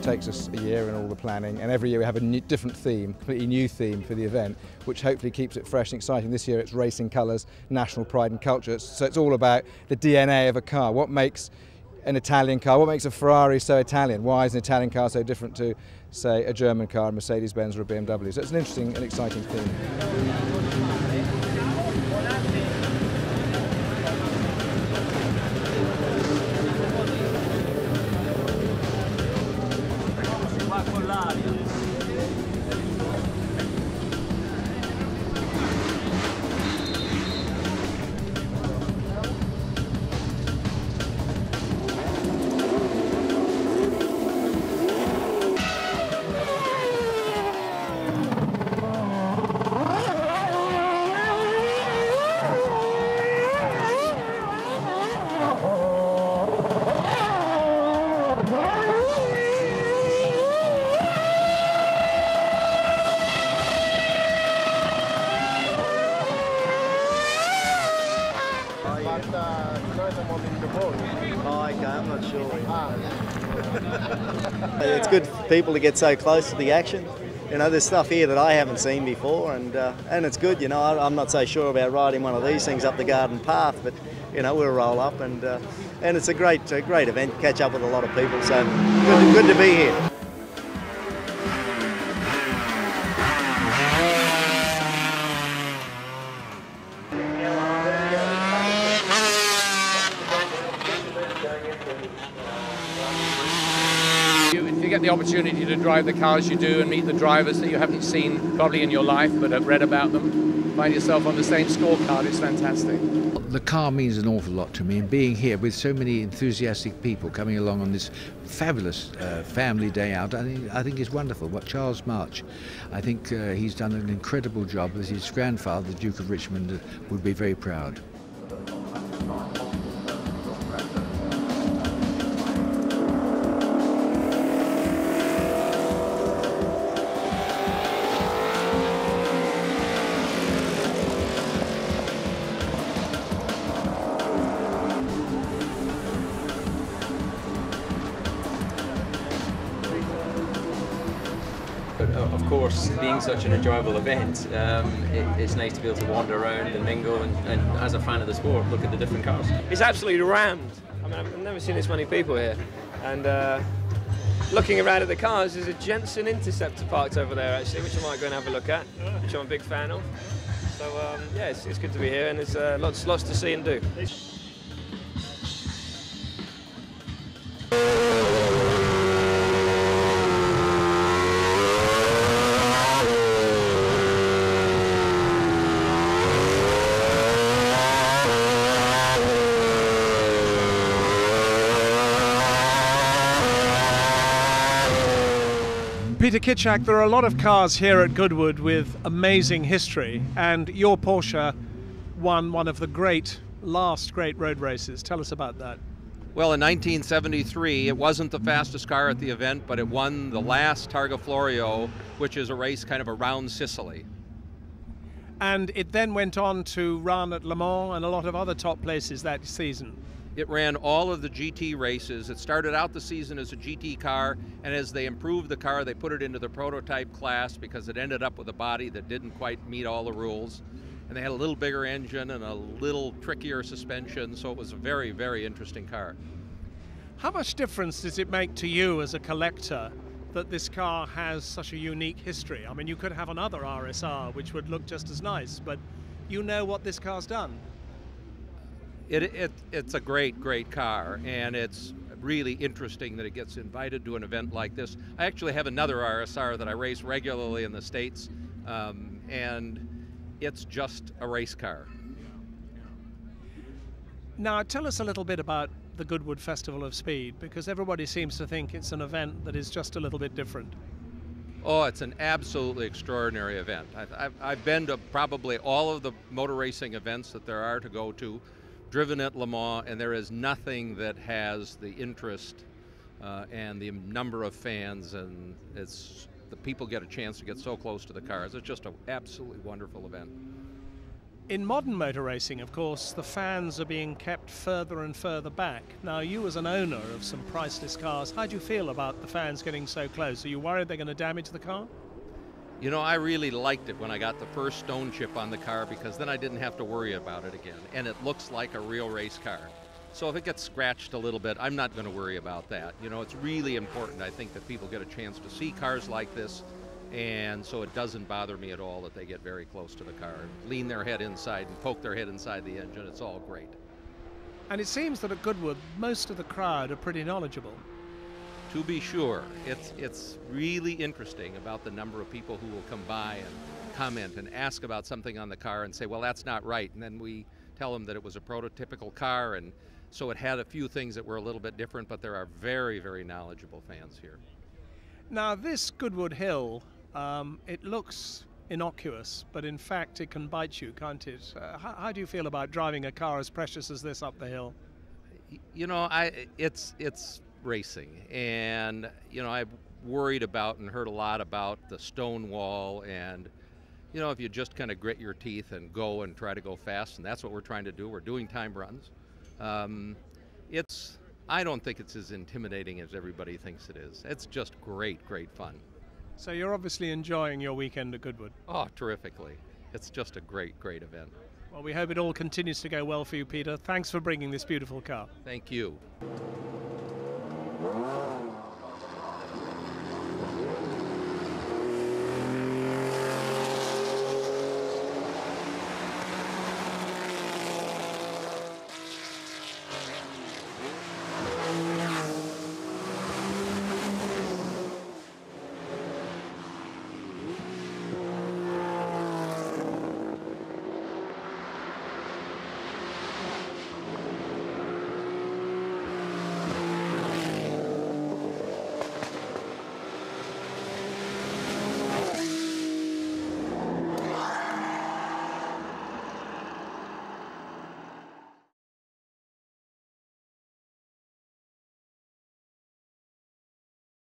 Takes us a year and all the planning, and every year we have a different theme, completely new theme for the event, which hopefully keeps it fresh and exciting. This year it's racing colours, national pride and culture, so it's all about the DNA of a car. What makes an Italian car, what makes a Ferrari so Italian? Why is an Italian car so different to, say, a German car, a Mercedes-Benz or a BMW? So it's an interesting and exciting theme. I'm not sure. It's good for people to get so close to the action. You know, there's stuff here that I haven't seen before, and it's good. You know, I'm not so sure about riding one of these things up the garden path, but you know, we'll roll up, and it's a great event. Catch up with a lot of people, so good to be here. If you get the opportunity to drive the cars you do and meet the drivers that you haven't seen probably in your life but have read about them, find yourself on the same scorecard, it's fantastic. The car means an awful lot to me, and being here with so many enthusiastic people coming along on this fabulous family day out, I think is wonderful. What Charles March, I think he's done an incredible job. As his grandfather, the Duke of Richmond, would be very proud. But of course, being such an enjoyable event, it's nice to be able to wander around and mingle and as a fan of the sport, look at the different cars. It's absolutely rammed. I mean, I've never seen this many people here. And looking around at the cars, there's a Jensen Interceptor parked over there actually, which I might go and have a look at, which I'm a big fan of. So yeah, it's good to be here, and there's lots to see and do. Peter Kitchak, there are a lot of cars here at Goodwood with amazing history, and your Porsche won one of the last great road races. Tell us about that. Well, in 1973, it wasn't the fastest car at the event, but it won the last Targa Florio, which is a race kind of around Sicily. And it then went on to run at Le Mans and a lot of other top places that season. It ran all of the GT races. It started out the season as a GT car, and as they improved the car, they put it into the prototype class because it ended up with a body that didn't quite meet all the rules. And they had a little bigger engine and a little trickier suspension, so it was a very, very interesting car. How much difference does it make to you as a collector that this car has such a unique history? I mean, you could have another RSR which would look just as nice, but you know what this car's done. It's a great car, and it's really interesting that it gets invited to an event like this. I actually have another RSR that I race regularly in the States, and it's just a race car. Now, tell us a little bit about the Goodwood Festival of Speed, because everybody seems to think it's an event that is just a little bit different. Oh, it's an absolutely extraordinary event. I've been to probably all of the motor racing events that there are to go to, driven at Le Mans, and there is nothing that has the interest and the number of fans, and the people get a chance to get so close to the cars. It's just an absolutely wonderful event. In modern motor racing, of course, the fans are being kept further and further back. Now, you as an owner of some priceless cars, how do you feel about the fans getting so close? Are you worried they're going to damage the car? You know, I really liked it when I got the first stone chip on the car, because then I didn't have to worry about it again, and it looks like a real race car. So if it gets scratched a little bit, I'm not going to worry about that. You know, it's really important, I think, that people get a chance to see cars like this, and so it doesn't bother me at all that they get very close to the car, lean their head inside and poke their head inside the engine. It's all great. And it seems that at Goodwood, most of the crowd are pretty knowledgeable. To be sure. It's really interesting about the number of people who will come by and comment and ask about something on the car and say, well, that's not right. And then we tell them that it was a prototypical car, and so it had a few things that were a little bit different, but there are very, very knowledgeable fans here. Now, this Goodwood Hill, it looks innocuous, but in fact it can bite you, can't it? How do you feel about driving a car as precious as this up the hill? You know, it's racing, and you know, I've worried about and heard a lot about the stone wall, and you know, if you just kind of grit your teeth and go and try to go fast, and that's what we're trying to do. We're doing time runs. I don't think it's as intimidating as everybody thinks it is. It's just great fun. So you're obviously enjoying your weekend at Goodwood. Oh, terrifically. It's just a great event. Well, we hope it all continues to go well for you, Peter. Thanks for bringing this beautiful car. Thank you.